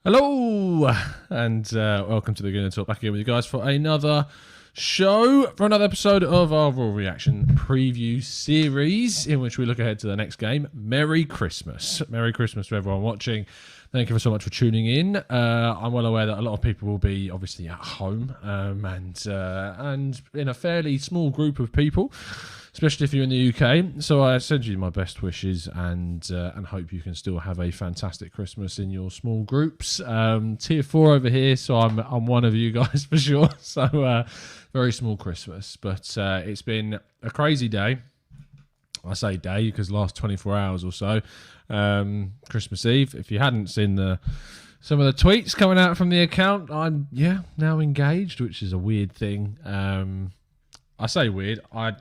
Hello, and welcome to the Gunner Talk. Back here with you guys for another show, for another episode of our Raw Reaction preview series, in which we look ahead to the next game. Merry Christmas. Merry Christmas to everyone watching. Thank you so much for tuning in. I'm well aware that a lot of people will be obviously at home and in a fairly small group of people, especially if you're in the UK. So I send you my best wishes and hope you can still have a fantastic Christmas in your small groups. Tier 4 over here, so I'm one of you guys for sure. So very small Christmas, but it's been a crazy day. I say day because last 24 hours or so. Christmas Eve. If you hadn't seen some of the tweets coming out from the account, I'm now engaged, which is a weird thing. I say weird. I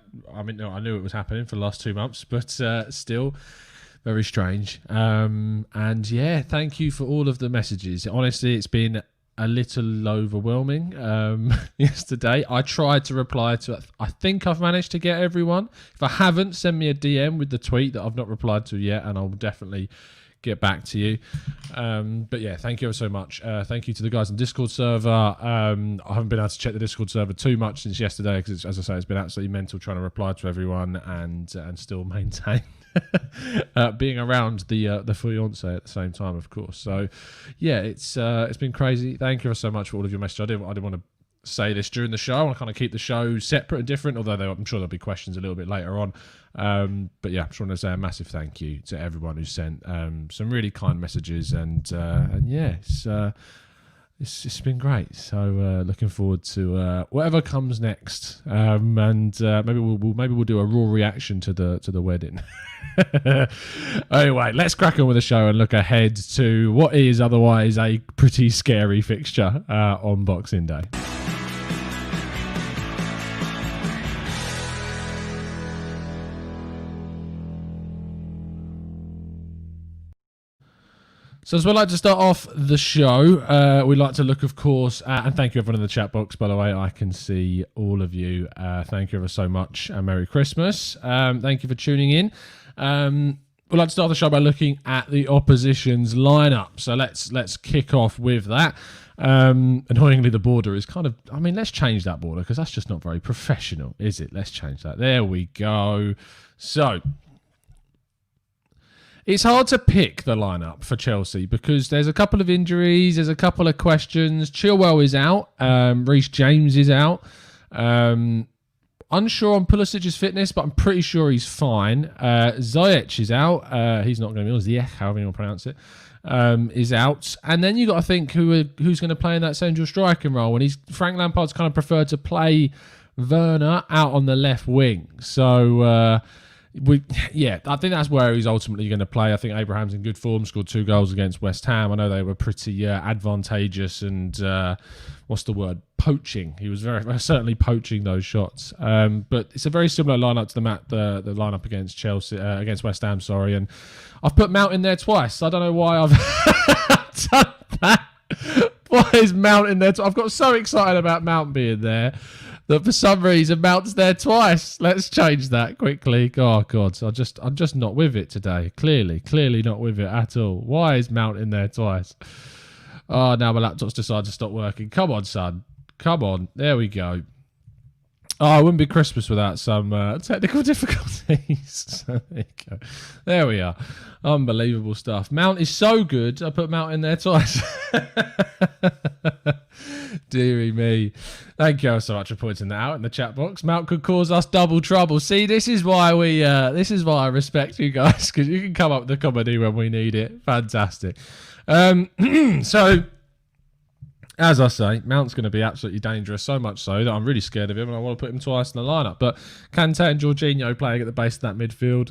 mean, no, I knew it was happening for the last 2 months, but still very strange. And yeah, thank you for all of the messages. Honestly, it's been a little overwhelming yesterday. I tried to reply to, I think I've managed to get everyone. If I haven't, send me a DM with the tweet that I've not replied to yet, and I'll definitely get back to you. But yeah, thank you ever so much. Thank you to the guys on Discord server. I haven't been able to check the Discord server too much since yesterday because, as I say, it's been absolutely mental trying to reply to everyone and still maintain being around the fiance at the same time, of course. So yeah, it's been crazy. Thank you ever so much for all of your messages. I didn't want to say this during the show. I want to kind of keep the show separate and different, although I'm sure there'll be questions a little bit later on. But yeah, I just want to say a massive thank you to everyone who sent some really kind messages, and yeah, it's been great. So looking forward to whatever comes next, and maybe we'll do a raw reaction to the wedding. Anyway, let's crack on with the show and look ahead to what is otherwise a pretty scary fixture on Boxing Day. So as we'd like to start off the show, we'd like to look, of course, and thank you everyone in the chat box, by the way. I can see all of you. Thank you ever so much, and Merry Christmas. Thank you for tuning in. We'd like to start the show by looking at the opposition's lineup. So let's kick off with that. Annoyingly, the border is kind of, I mean, let's change that border because that's just not very professional, is it? Let's change that. There we go. So it's hard to pick the lineup for Chelsea because there's a couple of injuries, there's a couple of questions. Chilwell is out, Reece James is out. Unsure on Pulisic's fitness, but I'm pretty sure he's fine. Ziyech is out. He's not going to be, or Ziyech, however you want to pronounce it, is out. And then you got to think who's going to play in that central striking role. And Frank Lampard's kind of preferred to play Werner out on the left wing. So I think that's where he's ultimately going to play. I think Abraham's in good form, scored 2 goals against West Ham. I know they were pretty advantageous and poaching. He was very certainly poaching those shots. But it's a very similar lineup to the lineup against Chelsea, against West Ham. Sorry, and I've put Mount in there twice. I don't know why I've done that. Why is Mount in there? I've got so excited about Mount being there that for some reason Mount's there twice. Let's change that quickly. Oh God, I'm just not with it today. Clearly not with it at all. Why is Mount in there twice? Oh, now my laptop's decided to stop working. Come on, son. Come on. There we go. Oh, it wouldn't be Christmas without some technical difficulties. So there you go. There we are. Unbelievable stuff. Mount is so good. I put Mount in there twice. Deary me. Thank you so much for pointing that out in the chat box. Mount could cause us double trouble. See, this is why I respect you guys, because you can come up with the comedy when we need it. Fantastic. So, as I say, Mount's going to be absolutely dangerous, so much so that I'm really scared of him and I want to put him twice in the lineup. But Kante and Jorginho playing at the base of that midfield.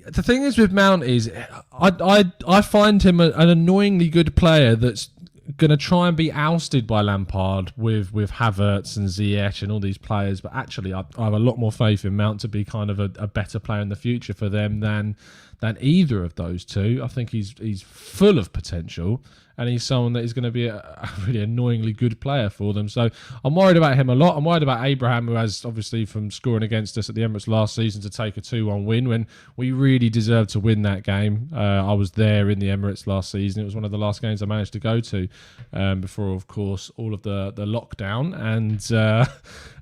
The thing is with Mount is I find him an annoyingly good player that's going to try and be ousted by Lampard with Havertz and Ziyech and all these players. But actually, I have a lot more faith in Mount to be kind of a better player in the future for them than than either of those two. I think he's full of potential, and he's someone that is going to be a really annoyingly good player for them. So I'm worried about him a lot. I'm worried about Abraham, who has obviously from scoring against us at the Emirates last season to take a 2-1 win when we really deserved to win that game. I was there in the Emirates last season. It was one of the last games I managed to go to before, of course, all of the lockdown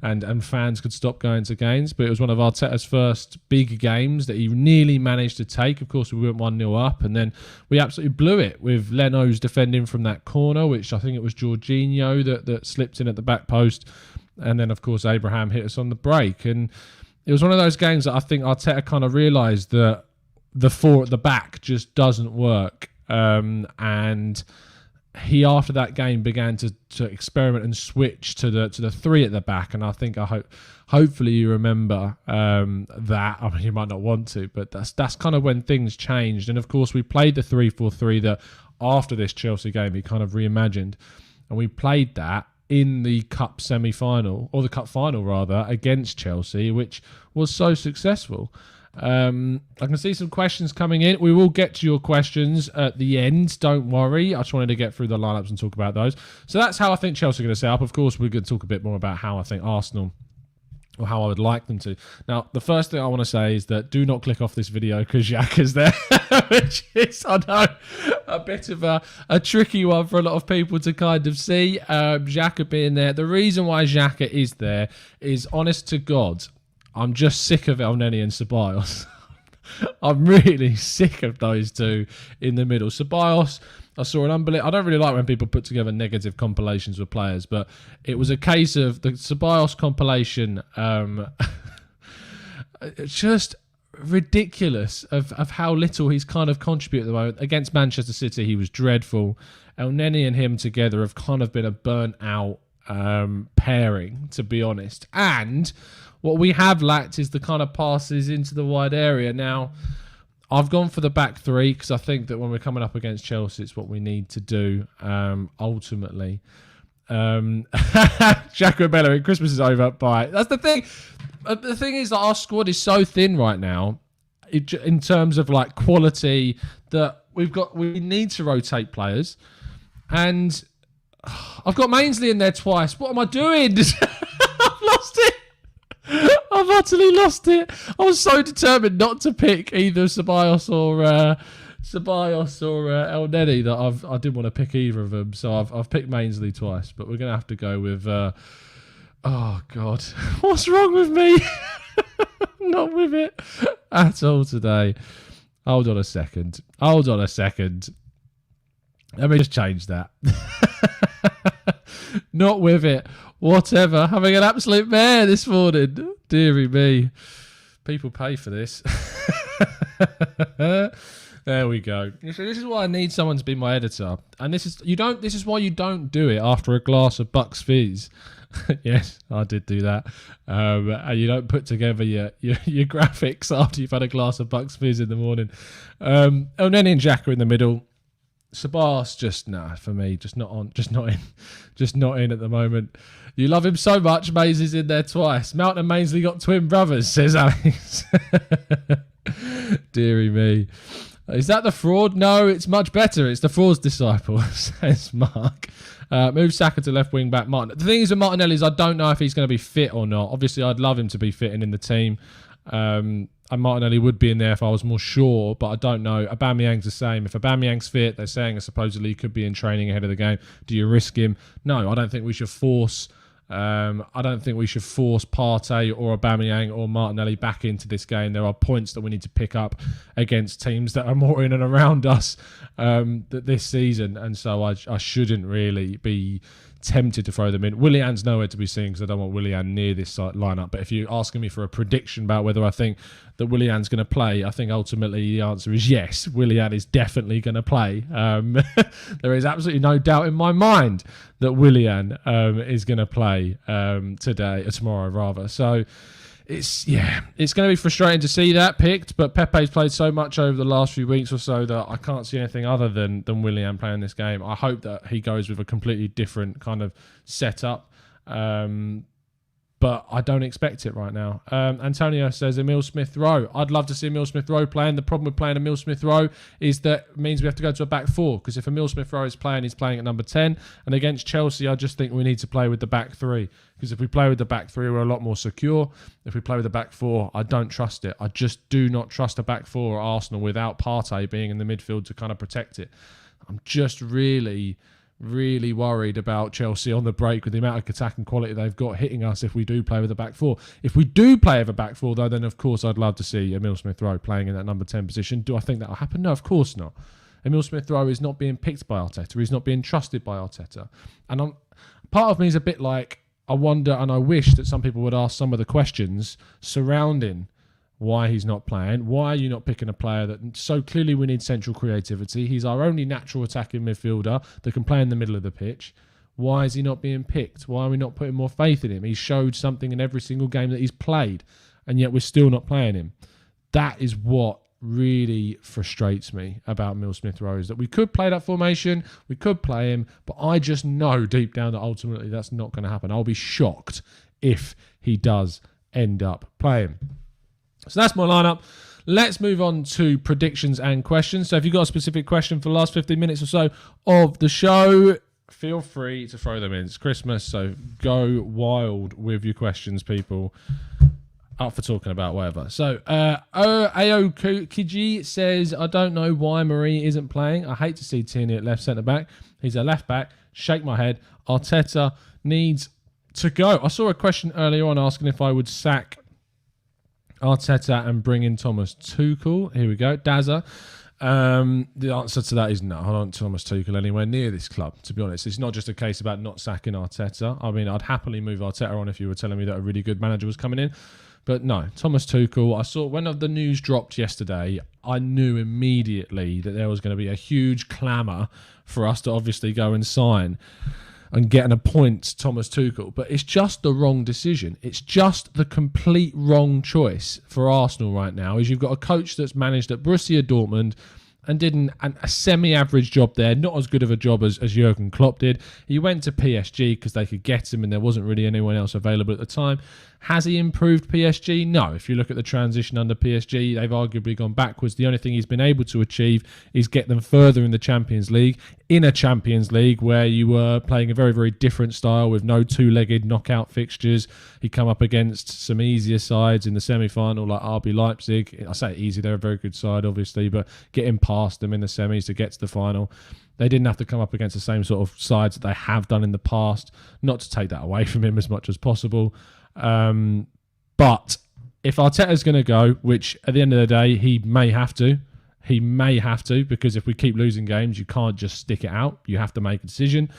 and fans could stop going to games. But it was one of Arteta's first big games that he nearly managed to take. Of course, we went 1-0 up, and then we absolutely blew it with Leno's defending from that corner, which I think it was Jorginho that slipped in at the back post, and then of course Abraham hit us on the break. And it was one of those games that I think Arteta kind of realised that the four at the back just doesn't work, and he after that game began to experiment and switch to the three at the back. And I think hopefully you remember that. I mean, you might not want to, but that's kind of when things changed. And of course we played the 3-4-3 that after this Chelsea game he kind of reimagined, and we played that in the cup semi-final, or the cup final rather, against Chelsea, which was so successful. I can see some questions coming in. We will get to your questions at the end, don't worry. I just wanted to get through the lineups and talk about those. So that's how I think Chelsea are going to set up. Of course, we're going to talk a bit more about how I think Arsenal, or how I would like them to. Now, the first thing I want to say is that do not click off this video because Xhaka's there, which is, I know, a bit of a tricky one for a lot of people to kind of see. Xhaka being there. The reason why Xhaka is there is, honest to God, I'm just sick of Elneny and Ceballos. I'm really sick of those two in the middle. Ceballos, I saw an unbelievable... I don't really like when people put together negative compilations with players, but it was a case of the Ceballos compilation. It's just ridiculous of how little he's kind of contributed at the moment. Against Manchester City, he was dreadful. Elneny and him together have kind of been a burnt-out pairing, to be honest. And what we have lacked is the kind of passes into the wide area. Now, I've gone for the back three because I think that when we're coming up against Chelsea, it's what we need to do ultimately. Xhaka and Bellerin, Christmas is over. Bye. That's the thing. The thing is that our squad is so thin right now in terms of like quality that we need to rotate players. And I've got Mainsley in there twice. What am I doing? I've lost it. I've utterly lost it. I was so determined not to pick either Ceballos or Elneny that I didn't want to pick either of them. So I've picked Mainsley twice, but we're gonna have to go with. Oh God, what's wrong with me? Not with it at all today. Hold on a second. Let me just change that. Not with it. Whatever. Having an absolute mare this morning. Deary me. People pay for this. There we go. So this is why I need someone to be my editor. And this is why you don't do it after a glass of Bucks Fizz. Yes, I did do that. And you don't put together your graphics after you've had a glass of Bucks Fizz in the morning. Elneny and Xhaka in the middle. Sabas for me, just not in at the moment. You love him so much, Mays is in there twice. Mount and Mainsley got twin brothers, says Alex. Deary me. Is that the fraud? No, it's much better. It's the fraud's disciple, says Mark. Move Saka to left wing back. Martin. The thing is with Martinelli is I don't know if he's going to be fit or not. Obviously, I'd love him to be fit and in the team. And Martinelli would be in there if I was more sure, but I don't know. Aubameyang's the same. If Aubameyang's fit, they're saying supposedly he could be in training ahead of the game. Do you risk him? No, I don't think we should force. I don't think we should force Partey or Aubameyang or Martinelli back into this game. There are points that we need to pick up against teams that are more in and around us this season, and so I shouldn't really be tempted to throw them in. Willian's nowhere to be seen because I don't want Willian near this lineup. But if you're asking me for a prediction about whether I think that Willian's going to play, I think ultimately the answer is yes. Willian is definitely going to play. There is absolutely no doubt in my mind that Willian is going to play tomorrow rather. So it's going to be frustrating to see that picked, but Pepe's played so much over the last few weeks or so that I can't see anything other than Willian playing this game. I hope that he goes with a completely different kind of setup. but I don't expect it right now. Antonio says Emil Smith-Rowe. I'd love to see Emil Smith-Rowe playing. The problem with playing Emil Smith-Rowe is that it means we have to go to a back four, because if Emil Smith-Rowe is playing, he's playing at number 10. And against Chelsea, I just think we need to play with the back three, because if we play with the back three, we're a lot more secure. If we play with the back four, I don't trust it. I just do not trust a back four at Arsenal without Partey being in the midfield to kind of protect it. I'm just really worried about Chelsea on the break with the amount of attacking quality they've got hitting us if we do play with a back four. If we do play with a back four, though, then of course I'd love to see Emil Smith-Rowe playing in that number 10 position. Do I think that will happen? No, of course not. Emil Smith-Rowe is not being picked by Arteta. He's not being trusted by Arteta. And part of me is a bit like, I wonder and I wish that some people would ask some of the questions surrounding why he's not playing. Why are you not picking a player that so clearly we need central creativity? He's our only natural attacking midfielder that can play in the middle of the pitch. Why is he not being picked? Why are we not putting more faith in him? He showed something in every single game that he's played, and yet we're still not playing him. That is what really frustrates me about Emil Smith-Rowe, is that we could play that formation, we could play him, but I just know deep down that ultimately that's not going to happen. I'll be shocked if he does end up playing. So that's my lineup. Let's move on to predictions and questions. So if you've got a specific question for the last 15 minutes or so of the show, feel free to throw them in. It's Christmas, so go wild with your questions, people. Up for talking about whatever. So Ao Kiji says, I don't know why Marie isn't playing. I hate to see Tierney at left centre-back. He's a left-back. Shake my head. Arteta needs to go. I saw a question earlier on asking if I would sack Arteta and bring in Thomas Tuchel. Here we go. Dazza. The answer to that is no. I don't want Thomas Tuchel anywhere near this club, to be honest. It's not just a case about not sacking Arteta. I mean, I'd happily move Arteta on if you were telling me that a really good manager was coming in. But no, Thomas Tuchel, I saw when the news dropped yesterday, I knew immediately that there was going to be a huge clamour for us to obviously go and sign and get and appoint Thomas Tuchel. But it's just the wrong decision. It's just the complete wrong choice for Arsenal right now, is you've got a coach that's managed at Borussia Dortmund and did a semi-average job there, not as good of a job as Jurgen Klopp did. He went to PSG because they could get him and there wasn't really anyone else available at the time. Has he improved PSG? No. If you look at the transition under PSG, they've arguably gone backwards. The only thing he's been able to achieve is get them further in the Champions League, in a Champions League where you were playing a very, very different style with no two-legged knockout fixtures. He come up against some easier sides in the semi-final like RB Leipzig. I say easy, they're a very good side, obviously, but getting past them in the semis to get to the final. They didn't have to come up against the same sort of sides that they have done in the past. Not to take that away from him as much as possible. But if Arteta's going to go, which at the end of the day, he may have to, because if we keep losing games, you can't just stick it out. You have to make a decision.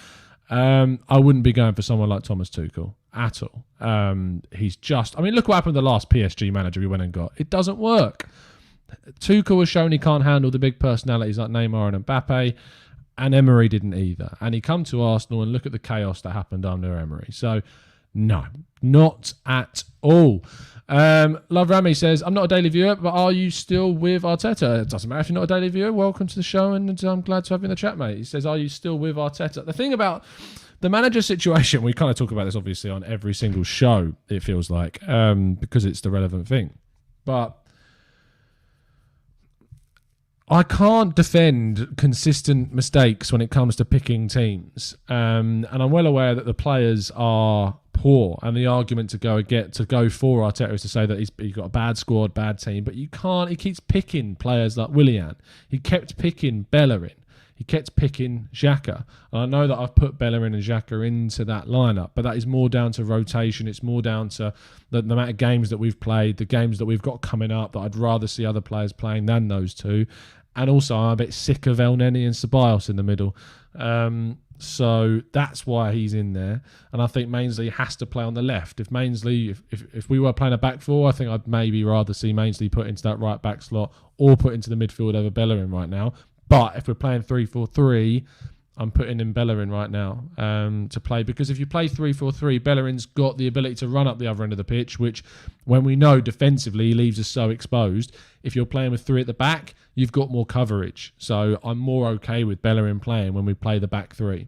I wouldn't be going for someone like Thomas Tuchel at all. He's just, I mean, look what happened to the last PSG manager we went and got. It doesn't work. Tuchel has shown he can't handle the big personalities like Neymar and Mbappe, and Emery didn't either. And he come to Arsenal and look at the chaos that happened under Emery. So, no, not at all. Love Rami says, I'm not a daily viewer, but are you still with Arteta? It doesn't matter if you're not a daily viewer. Welcome to the show, and I'm glad to have you in the chat, mate. He says, are you still with Arteta? The thing about the manager situation, we kind of talk about this obviously on every single show, it feels like, because it's the relevant thing. But I can't defend consistent mistakes when it comes to picking teams. And I'm well aware that the players are poor, and the argument to go for Arteta is to say that he's got a bad squad, bad team, but you can't. He keeps picking players like Willian. He kept picking Bellerin. He kept picking Xhaka. And I know that I've put Bellerin and Xhaka into that lineup, but that is more down to rotation. It's more down to the amount of games that we've played, the games that we've got coming up that I'd rather see other players playing than those two. And also, I'm a bit sick of El Neni and Ceballos in the middle. So that's why he's in there. And I think Mainsley has to play on the left. If Mainsley, if we were playing a back four, I think I'd maybe rather see Mainsley put into that right back slot or put into the midfield over Bellerin right now. But if we're playing 3-4-3, I'm putting in Bellerin right now to play. Because if you play 3-4-3, Bellerin's got the ability to run up the other end of the pitch, which when we know defensively leaves us so exposed. If you're playing with three at the back, you've got more coverage. So I'm more okay with Bellerin playing when we play the back three.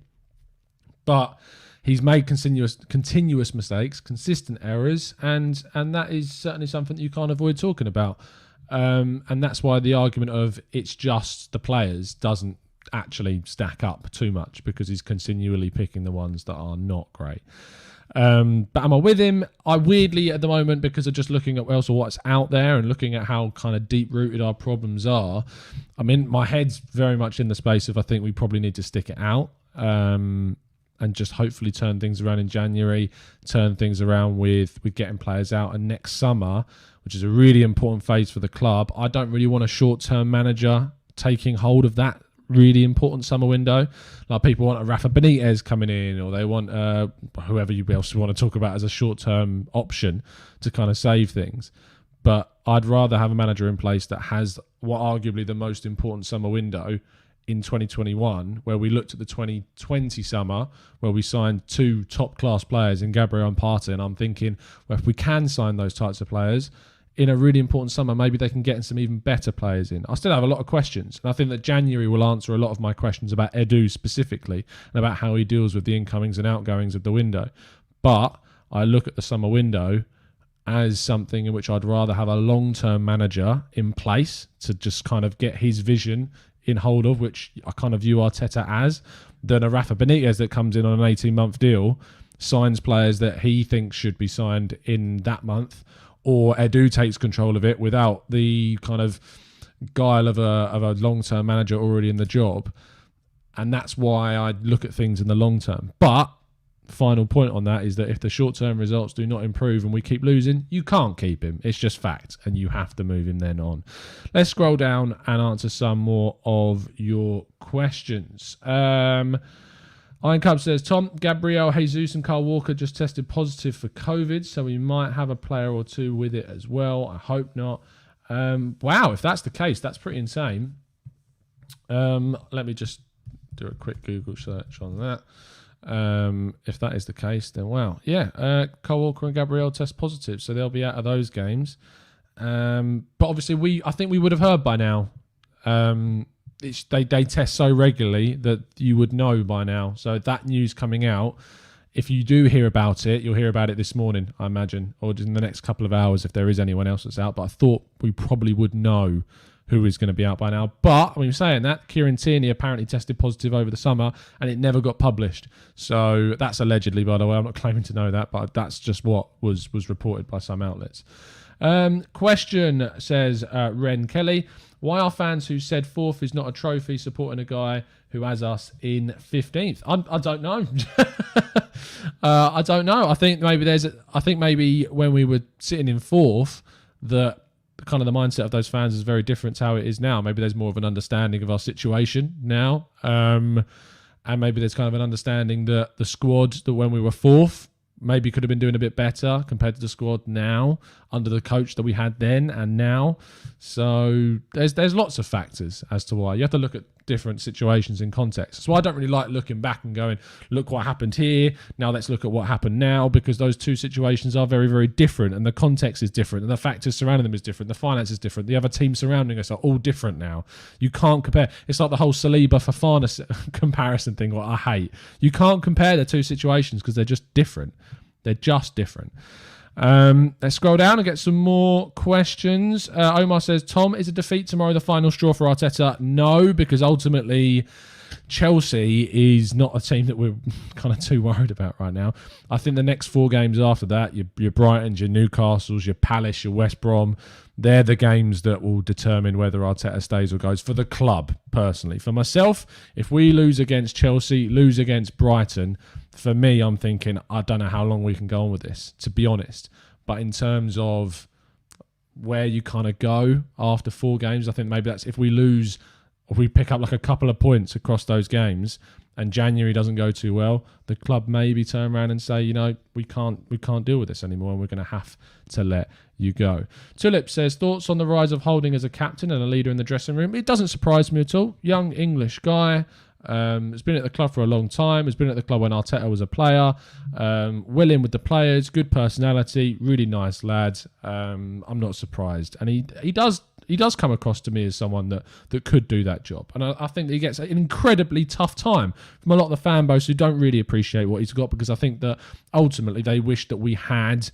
But he's made continuous mistakes, consistent errors, and that is certainly something that you can't avoid talking about. And that's why the argument of it's just the players doesn't actually stack up too much, because he's continually picking the ones that are not great. But am I with him? I weirdly at the moment, because of just looking at what's out there and looking at how kind of deep rooted our problems are. I mean, my head's very much in the space of I think we probably need to stick it out and just hopefully turn things around in January, turn things around with getting players out, and next summer, which is a really important phase for the club. I don't really want a short-term manager taking hold of that really important summer window. Like people want a Rafa Benitez coming in, or they want whoever you else want to talk about as a short-term option to kind of save things. But I'd rather have a manager in place that has what arguably the most important summer window in 2021, where we looked at the 2020 summer, where we signed 2 top-class players in Gabriel and Partey, and I'm thinking, well, if we can sign those types of players in a really important summer, maybe they can get some even better players in. I still have a lot of questions, and I think that January will answer a lot of my questions about Edu specifically and about how he deals with the incomings and outgoings of the window. But I look at the summer window as something in which I'd rather have a long-term manager in place to just kind of get his vision in hold of, which I kind of view Arteta as, than a Rafa Benitez that comes in on an 18-month deal, signs players that he thinks should be signed in that month, or Edu takes control of it without the kind of guile of a long-term manager already in the job. And that's why I look at things in the long term. But final point on that is that if the short-term results do not improve and we keep losing, you can't keep him. It's just fact, and you have to move him then on. Let's scroll down and answer some more of your questions. Iron Cub says, Tom, Gabriel, Jesus and Kyle Walker just tested positive for COVID, so we might have a player or two with it as well. I hope not. Wow, if that's the case, that's pretty insane. Let me just do a quick Google search on that. If that is the case, then wow. Yeah, Kyle Walker and Gabriel test positive, so they'll be out of those games. But obviously, I think we would have heard by now. They test so regularly that you would know by now. So that news coming out, if you do hear about it, you'll hear about it this morning, I imagine, or in the next couple of hours if there is anyone else that's out. But I thought we probably would know who is going to be out by now. But when you're saying that, Kieran Tierney apparently tested positive over the summer and it never got published. So that's allegedly, by the way. I'm not claiming to know that, but that's just what was reported by some outlets. Question says Ren Kelly, why are fans who said 4th is not a trophy supporting a guy who has us in 15th? I don't know. I don't know. I think maybe when we were sitting in 4th, that kind of the mindset of those fans is very different to how it is now. Maybe there's more of an understanding of our situation now, and maybe there's kind of an understanding that the squad that when we were 4th maybe could have been doing a bit better compared to the squad now under the coach that we had then and now. So there's lots of factors as to why. You have to look at different situations in context. So I don't really like looking back and going, look what happened here, now let's look at what happened now, because those two situations are very, very different, and the context is different, and the factors surrounding them is different, the finance is different, the other teams surrounding us are all different now. You can't compare. It's like the whole Saliba-Fofana comparison thing, what I hate. You can't compare the two situations because they're just different. They're just different. Let's scroll down and get some more questions. Omar says, Tom, is a defeat tomorrow the final straw for Arteta? No, because ultimately Chelsea is not a team that we're kind of too worried about right now. I think the next 4 games after that, your Brightons, your Newcastles, your Palace, your West Brom, they're the games that will determine whether Arteta stays or goes for the club, personally. For myself, if we lose against Chelsea, lose against Brighton, for me, I'm thinking, I don't know how long we can go on with this, to be honest. But in terms of where you kind of go after 4 games, I think maybe that's if we lose, if we pick up like a couple of points across those games and January doesn't go too well, the club maybe turn around and say, we can't deal with this anymore and we're going to have to let you go. Tulip says, thoughts on the rise of Holding as a captain and a leader in the dressing room? It doesn't surprise me at all. Young English guy. Has been at the club for a long time, has been at the club when Arteta was a player, willing with the players, good personality, really nice lad. I'm not surprised, and he does does come across to me as someone that could do that job. And I think that he gets an incredibly tough time from a lot of the fan base who don't really appreciate what he's got, because I think that ultimately they wish that we had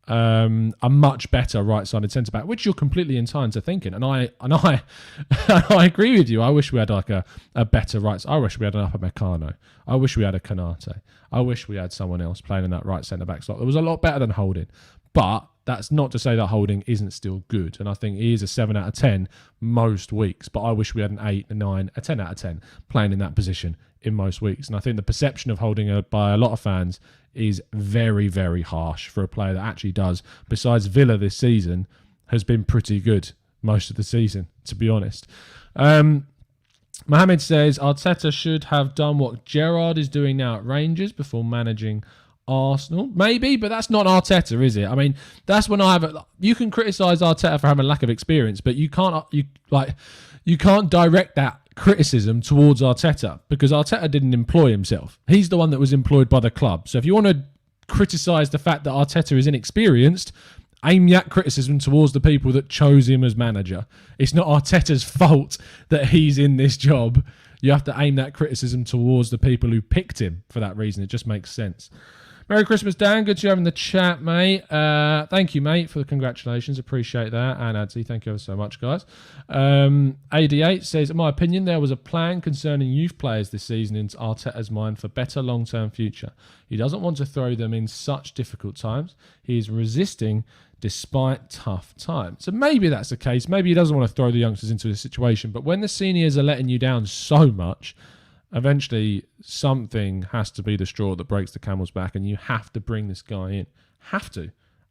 a much better right-sided centre-back, which you're completely entitled to thinking. And I I agree with you. I wish we had like a better right. I wish we had an Upamecano. I wish we had a Canate. I wish we had someone else playing in that right centre-back slot. It was a lot better than Holding. But that's not to say that Holding isn't still good. And I think he is a 7 out of 10 most weeks. But I wish we had an 8, a 9, a 10 out of 10 playing in that position in most weeks. And I think the perception of Holding by a lot of fans is very, very harsh for a player that actually does, besides Villa this season, has been pretty good most of the season, to be honest. Mohammed says Arteta should have done what Gerrard is doing now at Rangers before managing Arsenal. Maybe, but that's not Arteta, is it? I mean, that's when you can criticise Arteta for having a lack of experience, but you can't direct that criticism towards Arteta, because Arteta didn't employ himself. He's the one that was employed by the club. So if you want to criticise the fact that Arteta is inexperienced, aim that criticism towards the people that chose him as manager. It's not Arteta's fault that he's in this job. You have to aim that criticism towards the people who picked him for that reason. It just makes sense. Merry Christmas, Dan. Good to have in the chat, mate. Thank you, mate, for the congratulations. Appreciate that. And Adsy, thank you ever so much, guys. AD8 says, in my opinion, there was a plan concerning youth players this season in Arteta's mind for better long-term future. He doesn't want to throw them in such difficult times. He is resisting despite tough times. So maybe that's the case. Maybe he doesn't want to throw the youngsters into a situation. But when the seniors are letting you down so much, eventually something has to be the straw that breaks the camel's back, and you have to bring this guy in. Have to.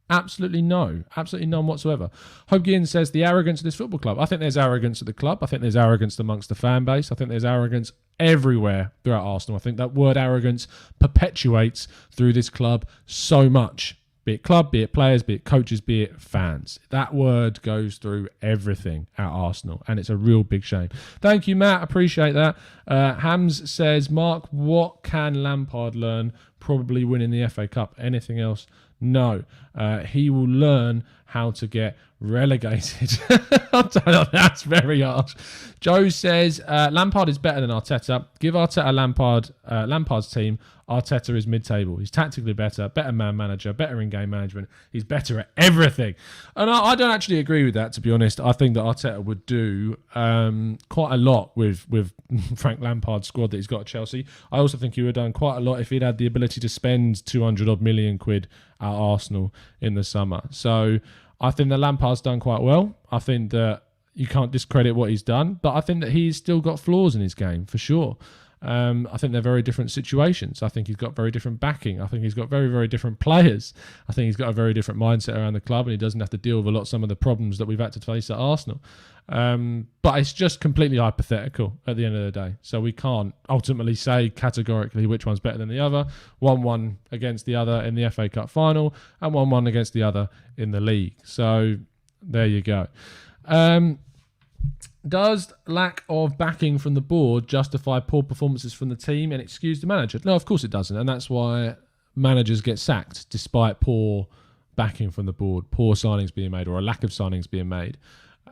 Absolutely no. Absolutely none whatsoever. Hope Guillen says the arrogance of this football club. I think there's arrogance at the club. I think there's arrogance amongst the fan base. I think there's arrogance everywhere throughout Arsenal. I think that word arrogance perpetuates through this club so much. Be it club, be it players, be it coaches, be it fans. That word goes through everything at Arsenal, and it's a real big shame. Thank you, Matt. Appreciate that. Hams says, Mark, what can Lampard learn? Probably winning the FA Cup. Anything else? No. He will learn how to get relegated. That's very harsh. Joe says, Lampard is better than Arteta. Give Arteta Lampard's team. Arteta is mid-table. He's tactically better man manager, better in-game management. He's better at everything. And I don't actually agree with that, to be honest. I think that Arteta would do quite a lot with Frank Lampard's squad that he's got at Chelsea. I also think he would have done quite a lot if he'd had the ability to spend 200 odd million quid at Arsenal in the summer. So I think that Lampard's done quite well. I think that you can't discredit what he's done, but I think that he's still got flaws in his game, for sure. I think they're very different situations. I think he's got very different backing. I think he's got very, very different players. I think he's got a very different mindset around the club, and he doesn't have to deal with some of the problems that we've had to face at Arsenal. But it's just completely hypothetical at the end of the day. So we can't ultimately say categorically which one's better than the other. 1-1 against the other in the FA Cup final, and 1-1 against the other in the league. So there you go. Does lack of backing from the board justify poor performances from the team and excuse the manager? No, of course it doesn't. And that's why managers get sacked despite poor backing from the board, poor signings being made, or a lack of signings being made.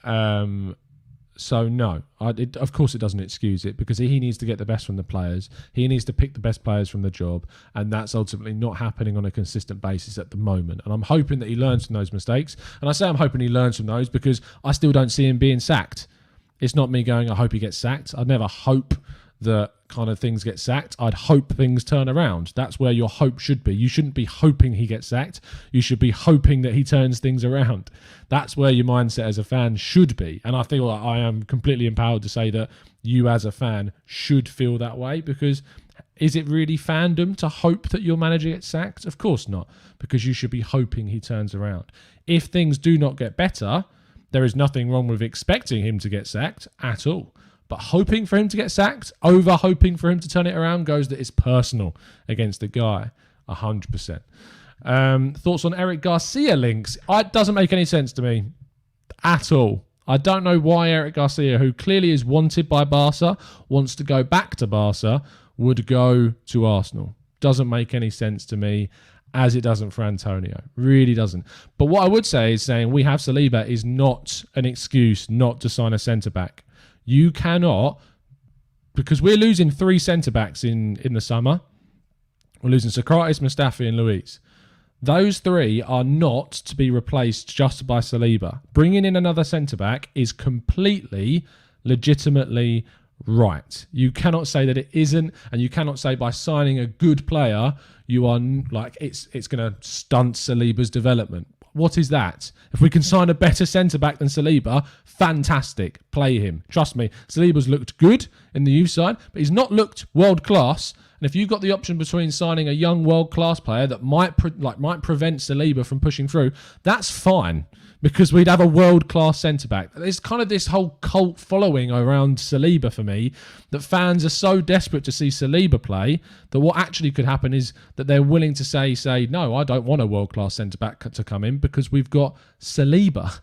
So no, of course it doesn't excuse it, because he needs to get the best from the players. He needs to pick the best players from the job, and that's ultimately not happening on a consistent basis at the moment. And I'm hoping that he learns from those mistakes. And I say I'm hoping he learns from those because I still don't see him being sacked. It's not me going, I hope he gets sacked. I'd never hope that kind of things get sacked. I'd hope things turn around. That's where your hope should be. You shouldn't be hoping he gets sacked. You should be hoping that he turns things around. That's where your mindset as a fan should be. And I feel like I am completely empowered to say that you as a fan should feel that way, because is it really fandom to hope that your manager gets sacked? Of course not, because you should be hoping he turns around. If things do not get better, there is nothing wrong with expecting him to get sacked at all. But hoping for him to get sacked, over hoping for him to turn it around, goes that it's personal against the guy, 100%. Thoughts on Eric Garcia links? It doesn't make any sense to me at all. I don't know why Eric Garcia, who clearly is wanted by Barca, wants to go back to Barca, would go to Arsenal. Doesn't make any sense to me as it doesn't for Antonio. Really doesn't. But what I would say is saying we have Saliba is not an excuse not to sign a centre-back. You cannot, because we're losing 3 centre-backs in the summer. We're losing Socrates, Mustafi and Luis. Those 3 are not to be replaced just by Saliba. Bringing in another centre-back is completely, legitimately right. You cannot say that it isn't, and you cannot say by signing a good player, you are like it's going to stunt Saliba's development. What is that? If we can sign a better centre-back than Saliba, fantastic. Play him. Trust me, Saliba's looked good in the youth side, but he's not looked world-class. And if you've got the option between signing a young world-class player that might prevent Saliba from pushing through, that's fine, because we'd have a world-class centre-back. There's kind of this whole cult following around Saliba for me, that fans are so desperate to see Saliba play that what actually could happen is that they're willing to say, no, I don't want a world-class centre-back to come in because we've got Saliba.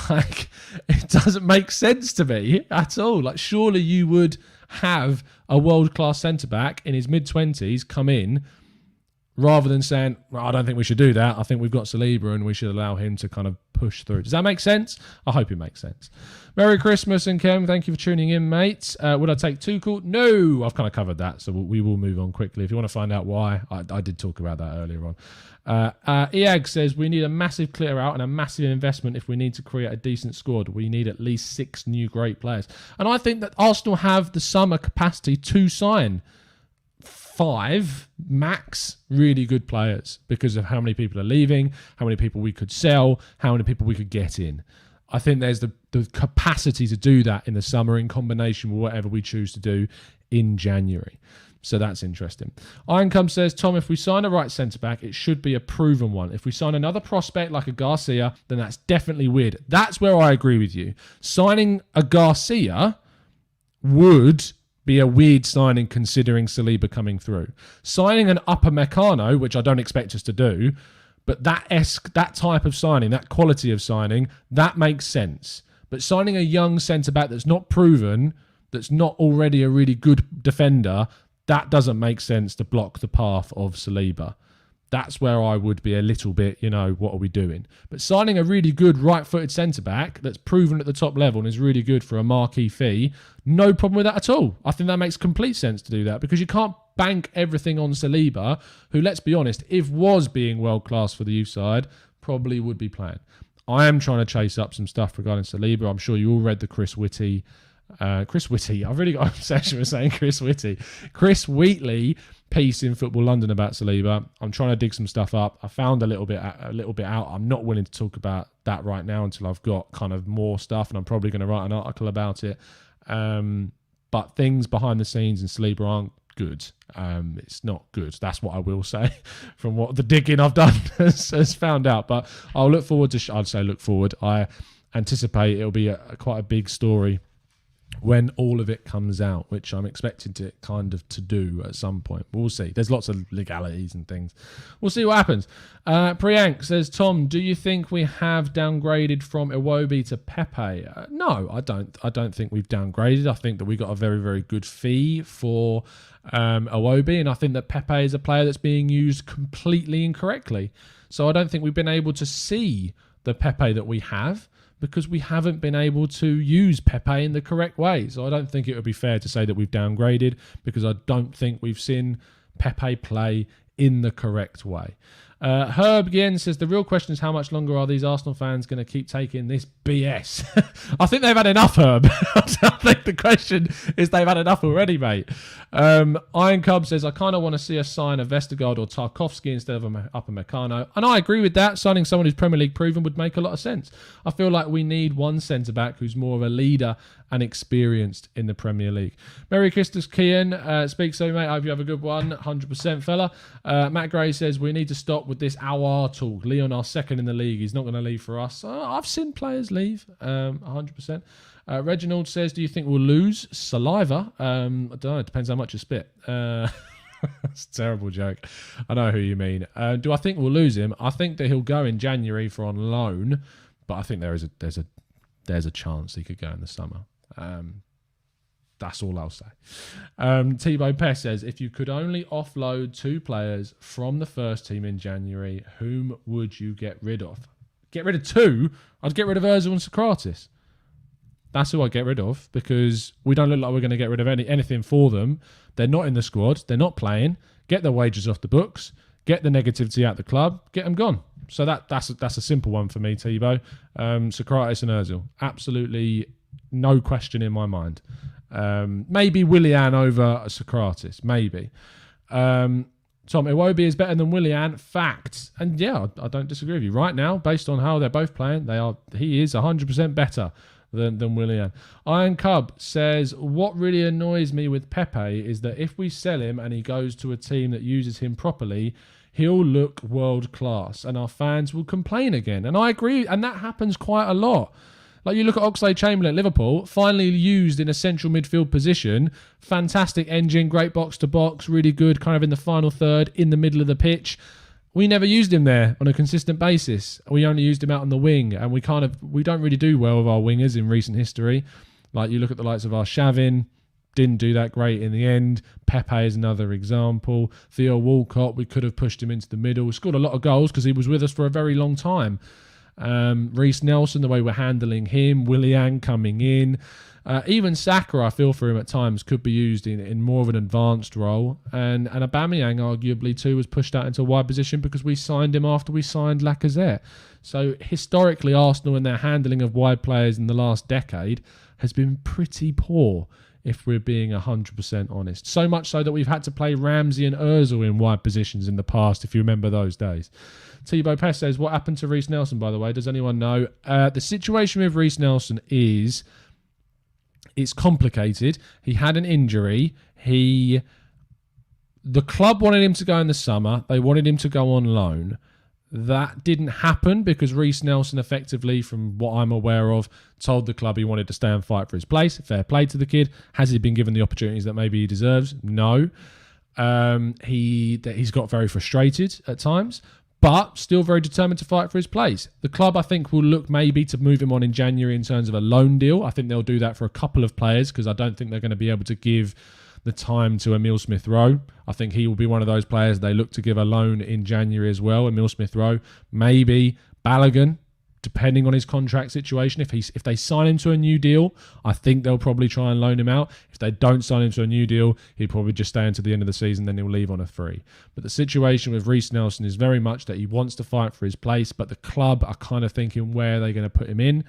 Like, it doesn't make sense to me at all. Like, surely you would have a world-class centre-back in his mid-20s come in rather than saying, well, I don't think we should do that. I think we've got Saliba and we should allow him to kind of push through. Does that make sense? I hope it makes sense. Merry Christmas, and Kem, thank you for tuning in, mate. Would I take Tuchel? No, I've kind of covered that, so we will move on quickly. If you want to find out why, I did talk about that earlier on. Eag says, we need a massive clear out and a massive investment if we need to create a decent squad. We need at least 6 new great players. And I think that Arsenal have the summer capacity to sign 5 max really good players because of how many people are leaving, how many people we could sell, how many people we could get in. I think there's the capacity to do that in the summer in combination with whatever we choose to do in January. So that's interesting. Ironcome says, Tom, if we sign a right centre-back, it should be a proven one. If we sign another prospect like a Garcia, then that's definitely weird. That's where I agree with you. Signing a Garcia would be a weird signing considering Saliba coming through. Signing an upper Meccano, which I don't expect us to do, but that type of signing, that quality of signing, that makes sense. But signing a young centre-back that's not proven, that's not already a really good defender, that doesn't make sense to block the path of Saliba. That's where I would be a little bit, what are we doing? But signing a really good right-footed centre-back that's proven at the top level and is really good for a marquee fee, no problem with that at all. I think that makes complete sense to do that because you can't bank everything on Saliba, who, let's be honest, if was being world-class for the youth side, probably would be playing. I am trying to chase up some stuff regarding Saliba. I'm sure you all read the Chris Whitty, I've really got an obsession with saying Chris Wheatley piece in Football London about Saliba. I'm trying to dig some stuff up. I found a little bit out. I'm not willing to talk about that right now until I've got kind of more stuff, and I'm probably going to write an article about it. But things behind the scenes in Saliba aren't good. It's not good. That's what I will say from what the digging I've done has found out. But I'll look forward to. I'd say look forward. I anticipate it'll be quite a big story when all of it comes out, which I'm expected to to do at some point. We'll see. There's lots of legalities and things. We'll see what happens. Priyank says, Tom, do you think we have downgraded from Iwobi to Pepe? No, I don't. I don't think we've downgraded. I think that we got a very, very good fee for Iwobi, and I think that Pepe is a player that's being used completely incorrectly. So I don't think we've been able to see the Pepe that we have, because we haven't been able to use Pepe in the correct way. So I don't think it would be fair to say that we've downgraded, because I don't think we've seen Pepe play in the correct way. Herb again says, the real question is how much longer are these Arsenal fans going to keep taking this BS? I think they've had enough, Herb. I think the question is they've had enough already, mate. Iron Cub says, I kind of want to see us sign a Vestergaard or Tarkovsky instead of an upper Meccano. And I agree with that. Signing someone who's Premier League proven would make a lot of sense. I feel like we need one centre-back who's more of a leader and experienced in the Premier League. Merry Christmas, Kian. Speak so, mate. I hope you have a good one. 100%, fella. Matt Gray says, we need to stop with this Awar talk. Leon, our second in the league. He's not going to leave for us. I've seen players leave. 100%. Reginald says, do you think we'll lose? Saliva? I don't know. It depends how much you spit. That's a terrible joke. I know who you mean. Do I think we'll lose him? I think that he'll go in January for on loan, but I think there's a chance he could go in the summer. That's all I'll say. Thibaut Pest says, if you could only offload 2 players from the first team in January, whom would you get rid of? Get rid of 2? I'd get rid of Ozil and Socrates. That's who I'd get rid of, because we don't look like we're going to get rid of anything for them. They're not in the squad. They're not playing. Get their wages off the books. Get the negativity out the club. Get them gone. So that's a simple one for me, Thibaut. Socrates and Ozil. Absolutely no question in my mind. Maybe Willian over Socrates. Maybe. Tom, Iwobi is better than Willian. Fact. And yeah, I don't disagree with you. Right now, based on how they're both playing, he is 100% better than Willian. Iron Cub says, what really annoys me with Pepe is that if we sell him and he goes to a team that uses him properly, he'll look world class and our fans will complain again. And I agree, and that happens quite a lot. Like, you look at Oxlade-Chamberlain at Liverpool, finally used in a central midfield position, fantastic engine, great box to box, really good kind of in the final third, in the middle of the pitch. We never used him there on a consistent basis. We only used him out on the wing, and we don't really do well with our wingers in recent history. Like, you look at the likes of Arshavin, didn't do that great in the end. Pepe is another example. Theo Walcott, we could have pushed him into the middle. Scored a lot of goals because he was with us for a very long time. Reece Nelson, the way we're handling him. Willian coming in. Even Saka, I feel for him at times, could be used in more of an advanced role. And Aubameyang, arguably, too, was pushed out into a wide position because we signed him after we signed Lacazette. So, historically, Arsenal and their handling of wide players in the last decade has been pretty poor, if we're being 100% honest. So much so that we've had to play Ramsey and Ozil in wide positions in the past, if you remember those days. Thibaut Pest says, what happened to Reece Nelson, by the way? Does anyone know? The situation with Reece Nelson is... it's complicated. He had an injury. The club wanted him to go in the summer. They wanted him to go on loan. That didn't happen because Reece Nelson, effectively, from what I'm aware of, told the club he wanted to stay and fight for his place. Fair play to the kid. Has he been given the opportunities that maybe he deserves? No. He's got very frustrated at times, but still very determined to fight for his place. The club, I think, will look maybe to move him on in January in terms of a loan deal. I think they'll do that for a couple of players because I don't think they're going to be able to give the time to Emile Smith-Rowe. I think he will be one of those players they look to give a loan in January as well. Emile Smith-Rowe, maybe Balogun, depending on his contract situation. If they sign him to a new deal, I think they'll probably try and loan him out. If they don't sign him to a new deal, he'll probably just stay until the end of the season, then he'll leave on a free. But the situation with Reece Nelson is very much that he wants to fight for his place, but the club are kind of thinking where they're going to put him in,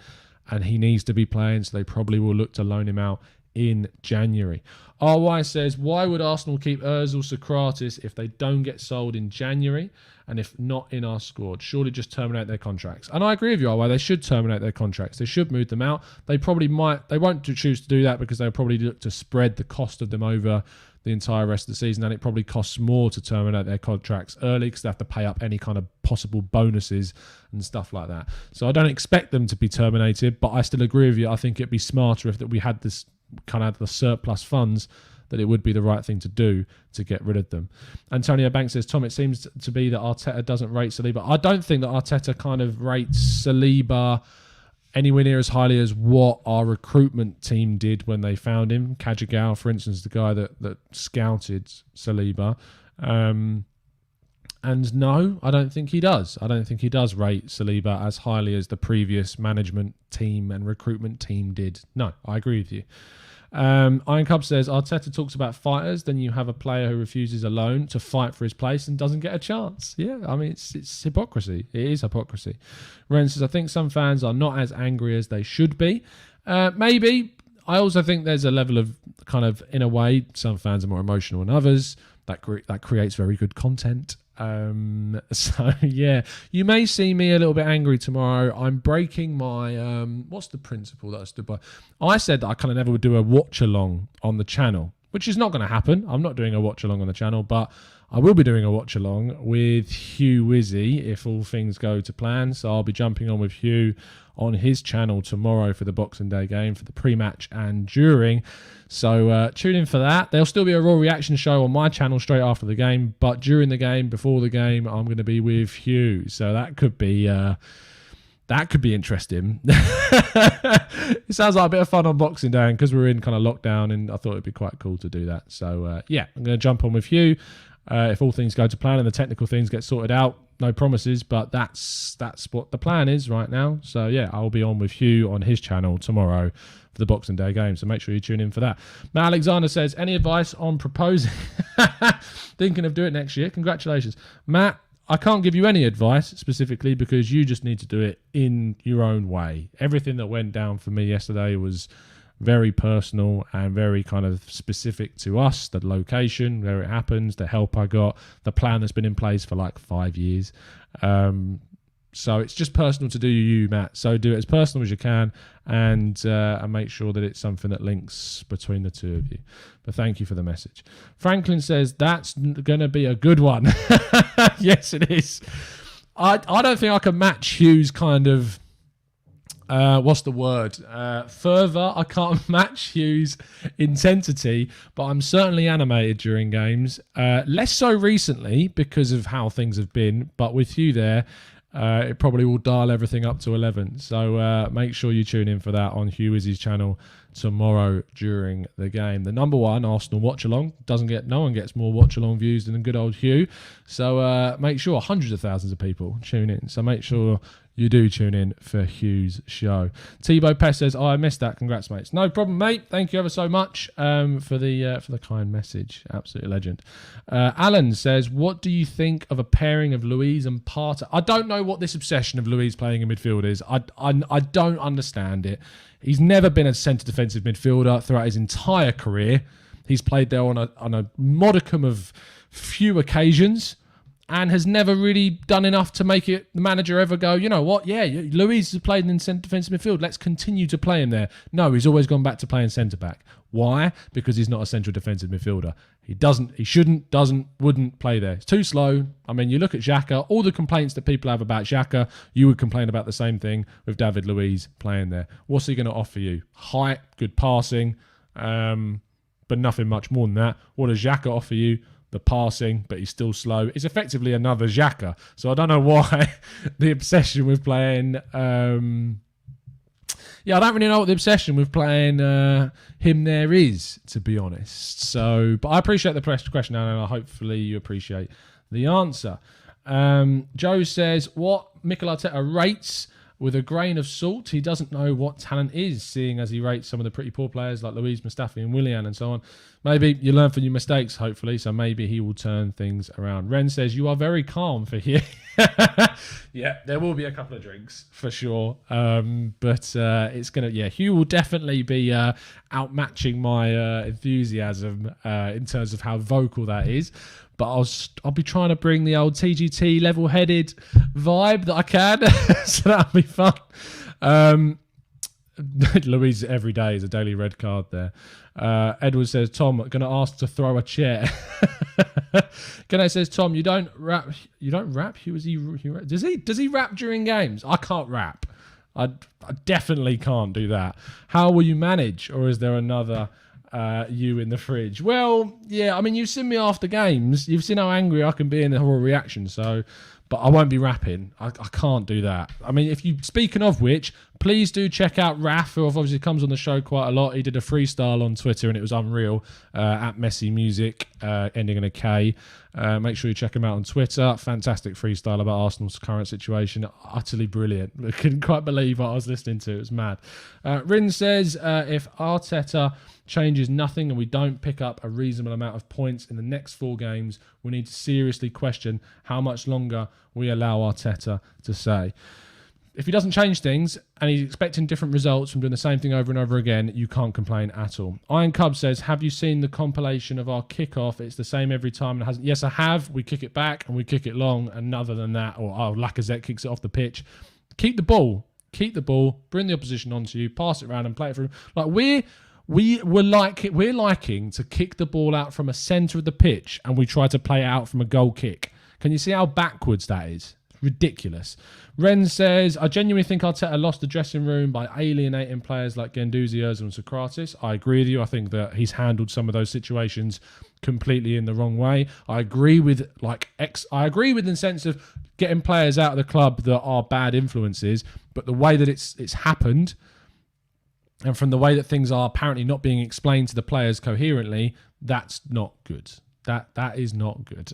and he needs to be playing, so they probably will look to loan him out in January. RY says, why would Arsenal keep Ozil, Socrates if they don't get sold in January and if not in our squad? Surely just terminate their contracts. And I agree with you, RY. They should terminate their contracts. They should move them out. They won't choose to do that because they'll probably look to spread the cost of them over the entire rest of the season, and it probably costs more to terminate their contracts early because they have to pay up any kind of possible bonuses and stuff like that. So I don't expect them to be terminated, but I still agree with you. I think it'd be smarter if that we had this kind of the surplus funds, that it would be the right thing to do to get rid of them. Antonio Banks says, Tom, it seems to be that Arteta doesn't rate Saliba. I don't think that Arteta kind of rates Saliba anywhere near as highly as what our recruitment team did when they found him. Kajagawa, for instance, the guy that scouted Saliba. And no, I don't think he does. I don't think he does rate Saliba as highly as the previous management team and recruitment team did. No, I agree with you. Iron Cub says, Arteta talks about fighters, then you have a player who refuses a loan to fight for his place and doesn't get a chance. Yeah, I mean, it's hypocrisy. It is hypocrisy. Ren says, I think some fans are not as angry as they should be. Maybe. I also think there's a level of kind of, in a way, some fans are more emotional than others. That creates very good content. So yeah, you may see me a little bit angry tomorrow. I'm breaking my what's the principle that I stood by? I said that I kind of never would do a watch along on the channel, which is not going to happen. I'm not doing a watch along on the channel, but I will be doing a watch along with Hugh Wizzy if all things go to plan. So I'll be jumping on with Hugh on his channel tomorrow for the Boxing Day game, for the pre-match and during. So tune in for that. There'll still be a Raw reaction show on my channel straight after the game, but during the game, before the game, I'm going to be with Hugh. So that could be That could be interesting. It sounds like a bit of fun on Boxing Day, and because we're in kind of lockdown, and I thought it'd be quite cool to do that. So, I'm going to jump on with Hugh. If all things go to plan and the technical things get sorted out, no promises, but that's what the plan is right now. So, I'll be on with Hugh on his channel tomorrow for the Boxing Day game. So make sure you tune in for that. Matt Alexander says, any advice on proposing? Thinking of doing it next year. Congratulations. Matt, I can't give you any advice specifically because you just need to do it in your own way. Everything that went down for me yesterday was very personal and very kind of specific to us, the location, where it happens, the help I got, the plan that's been in place for like 5 years. So it's just personal to do you, Matt. So do it as personal as you can and make sure that it's something that links between the two of you. But thank you for the message. Franklin says, that's going to be a good one. Yes, it is. I don't think I can match Hugh's kind of, what's the word? Further, I can't match Hugh's intensity, but I'm certainly animated during games. Less so recently because of how things have been, but with Hugh there, it probably will dial everything up to 11. So make sure you tune in for that on Hugh Izzy's channel tomorrow during the game. The number one Arsenal watch along no one gets more watch along views than good old Hugh. So make sure hundreds of thousands of people tune in. So make sure you do tune in for Hugh's show. Thibaut Pest says, I missed that. Congrats, mates. No problem, mate. Thank you ever so much for the kind message. Absolute legend. Alan says, what do you think of a pairing of Luiz and Partey? I don't know what this obsession of Luiz playing in midfield is. I don't understand it. He's never been a centre defensive midfielder throughout his entire career. He's played there on a modicum of few occasions, and has never really done enough to make it the manager ever go, you know what, Luiz has played in centre defensive midfield, let's continue to play him there. No, he's always gone back to playing centre-back. Why? Because he's not a central defensive midfielder. Wouldn't play there. It's too slow. I mean, you look at Xhaka, all the complaints that people have about Xhaka, you would complain about the same thing with David Luiz playing there. What's he going to offer you? Height, good passing, but nothing much more than that. What does Xhaka offer you? The passing, but he's still slow. It's effectively another Xhaka. So I don't know why the obsession with playing... I don't really know what the obsession with playing him there is, to be honest. So, but I appreciate the question, and hopefully you appreciate the answer. Joe says, what Mikel Arteta rates with a grain of salt. He doesn't know what talent is, seeing as he rates some of the pretty poor players like Luiz, Mustafi and Willian and so on. Maybe you learn from your mistakes, hopefully, so maybe he will turn things around. Ren says, you are very calm for here. Yeah, there will be a couple of drinks for sure. But it's going to, Hugh will definitely be outmatching my enthusiasm in terms of how vocal that is. But I'll be trying to bring the old TGT level-headed vibe that I can. So that'll be fun. Luiz every day is a daily red card there. Edward says, Tom, going to ask to throw a chair. Gane says, Tom, you don't rap. Does he rap during games? I can't rap. I definitely can't do that. How will you manage? Or is there another you in the fridge? Well, yeah, I mean, you've seen me after games. You've seen how angry I can be in the horror reaction. So, but I won't be rapping. I can't do that. I mean, speaking of which, please do check out Raf, who obviously comes on the show quite a lot. He did a freestyle on Twitter and it was unreal, at Messi Music, ending in a K. Make sure you check him out on Twitter. Fantastic freestyle about Arsenal's current situation. Utterly brilliant. I couldn't quite believe what I was listening to. It was mad. Rin says, if Arteta changes nothing and we don't pick up a reasonable amount of points in the next 4 games, we need to seriously question how much longer we allow Arteta to say. If he doesn't change things and he's expecting different results from doing the same thing over and over again, you can't complain at all. Iron Cub says, have you seen the compilation of our kickoff? It's the same every time. And hasn't. Yes, I have. We kick it back and we kick it long. And other than that, Lacazette kicks it off the pitch. Keep the ball. Bring the opposition onto you. Pass it around and play it through. Like we're liking to kick the ball out from a centre of the pitch and we try to play it out from a goal kick. Can you see how backwards that is? Ridiculous. Ren says, I genuinely think Arteta lost the dressing room by alienating players like Guendouzi, Ozil and Socrates. I agree with you. I think that he's handled some of those situations completely in the wrong way. I agree with in the sense of getting players out of the club that are bad influences, but the way that it's happened, and from the way that things are apparently not being explained to the players coherently, that's not good. That is not good.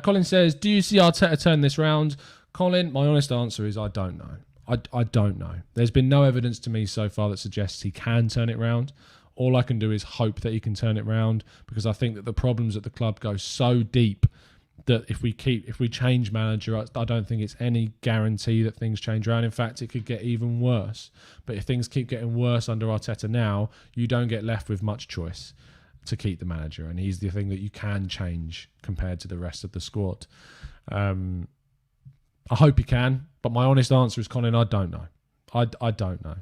Colin says, do you see Arteta turn this round? Colin, my honest answer is I don't know. I don't know. There's been no evidence to me so far that suggests he can turn it round. All I can do is hope that he can turn it round, because I think that the problems at the club go so deep that if we change manager, I don't think it's any guarantee that things change around. In fact, it could get even worse. But if things keep getting worse under Arteta now, you don't get left with much choice to keep the manager, and he's the thing that you can change compared to the rest of the squad. I hope he can, but my honest answer is, Colin, I don't know. I don't know.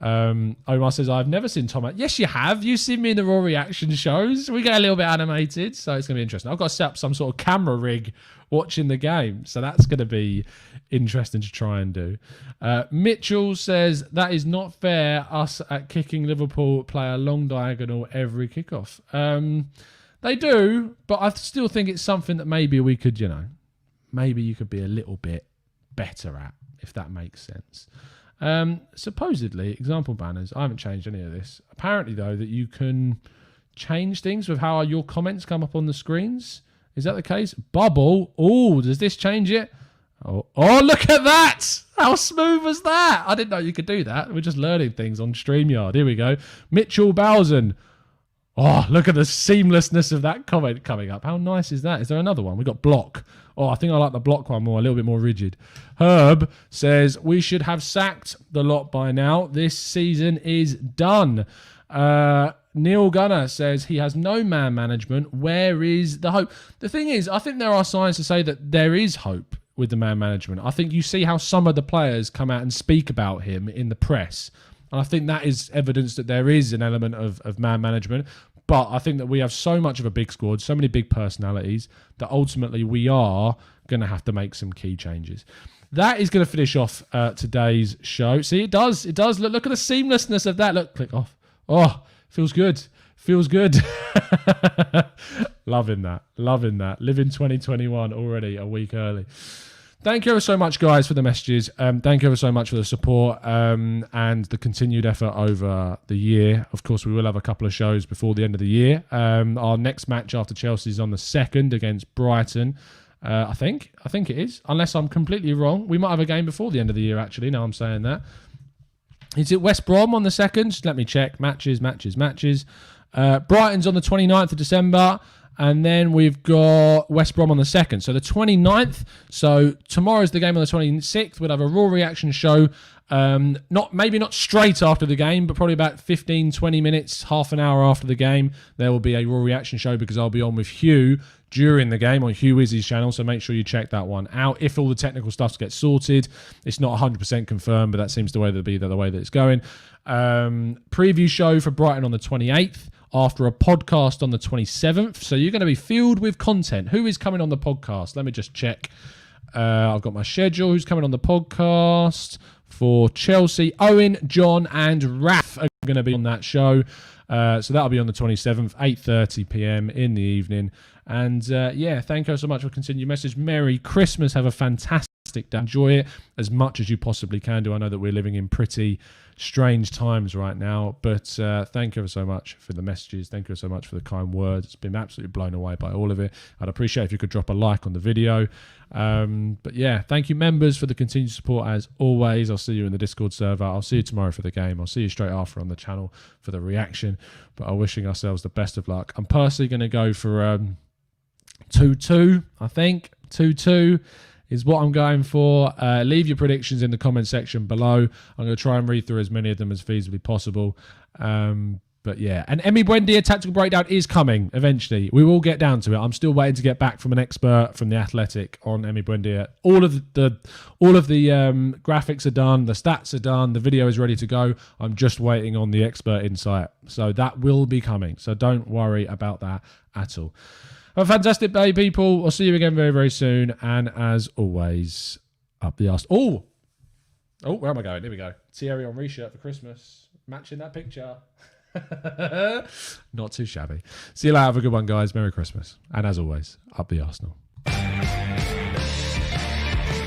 Omar says, I've never seen Tom. Yes, you have. You've seen me in the Raw reaction shows. We get a little bit animated, so it's going to be interesting. I've got to set up some sort of camera rig watching the game, so that's going to be interesting to try and do. Mitchell says, that is not fair. Us at Kicking Liverpool play a long diagonal every kickoff. They do, but I still think it's something that maybe we could, maybe you could be a little bit better at, if that makes sense. Supposedly, example banners, I haven't changed any of this. Apparently, though, that you can change things with how your comments come up on the screens. Is that the case? Bubble. Oh, does this change it? Oh, look at that! How smooth was that? I didn't know you could do that. We're just learning things on StreamYard. Here we go. Mitchell Bowsen. Oh, look at the seamlessness of that comment coming up. How nice is that? Is there another one? We got block. Oh, I think I like the block one more, a little bit more rigid. Herb says, we should have sacked the lot by now. This season is done. Neil Gunner says he has no man management. Where is the hope? The thing is, I think there are signs to say that there is hope with the man management. I think you see how some of the players come out and speak about him in the press. And I think that is evidence that there is an element of man management. But I think that we have so much of a big squad, so many big personalities, that ultimately we are going to have to make some key changes. That is going to finish off today's show. See, it does. Look at the seamlessness of that. Look, click off. Oh, feels good. Loving that. Living 2021 already a week early. Thank you ever so much, guys, for the messages. Thank you ever so much for the support and the continued effort over the year. Of course, we will have a couple of shows before the end of the year. Our next match after Chelsea is on the 2nd against Brighton. I think it is, unless I'm completely wrong. We might have a game before the end of the year, actually, now I'm saying that. Is it West Brom on the 2nd? Just let me check. Matches. Brighton's on the 29th of December. And then we've got West Brom on the 2nd. So the 29th. So tomorrow's the game on the 26th. We'll have a Raw reaction show. Maybe not straight after the game, but probably about 15, 20 minutes, half an hour after the game. There will be a Raw reaction show because I'll be on with Hugh during the game on Hugh Izzy's channel. So make sure you check that one out. If all the technical stuff gets sorted, it's not 100% confirmed, but that seems the way that it's going. Preview show for Brighton on the 28th. After a podcast on the 27th. So you're going to be filled with content. Who is coming on the podcast? Let me just check. I've got my schedule. Who's coming on the podcast for Chelsea? Owen, John, and Raf are going to be on that show. So that'll be on the 27th, 8:30 p.m. in the evening. And thank you so much for continuing your message. Merry Christmas. Have a fantastic day. Enjoy it as much as you possibly can do. I know that we're living in pretty strange times right now, but thank you so much for the messages. Thank you so much for the kind words. It's been absolutely blown away by all of it. I'd appreciate if you could drop a like on the video. But yeah, thank you, members, for the continued support as always. I'll see you in the Discord server. I'll see you tomorrow for the game. I'll see you straight after on the channel for the reaction. But I'm wishing ourselves the best of luck. I'm personally going to go for 2-2, I think. 2-2 is what I'm going for. Leave your predictions in the comment section below. I'm going to try and read through as many of them as feasibly possible. But yeah, and Emi Buendia tactical breakdown is coming eventually. We will get down to it. I'm still waiting to get back from an expert from The Athletic on Emi Buendia. All of the graphics are done, the stats are done, the video is ready to go. I'm just waiting on the expert insight. So that will be coming. So don't worry about that at all. Have a fantastic day, people. I'll see you again very, very soon. And as always, up the arse. Oh, where am I going? Here we go. Thierry Henry shirt for Christmas. Matching that picture. Not too shabby. See you later. Have a good one, guys. Merry Christmas. And as always, up the Arsenal.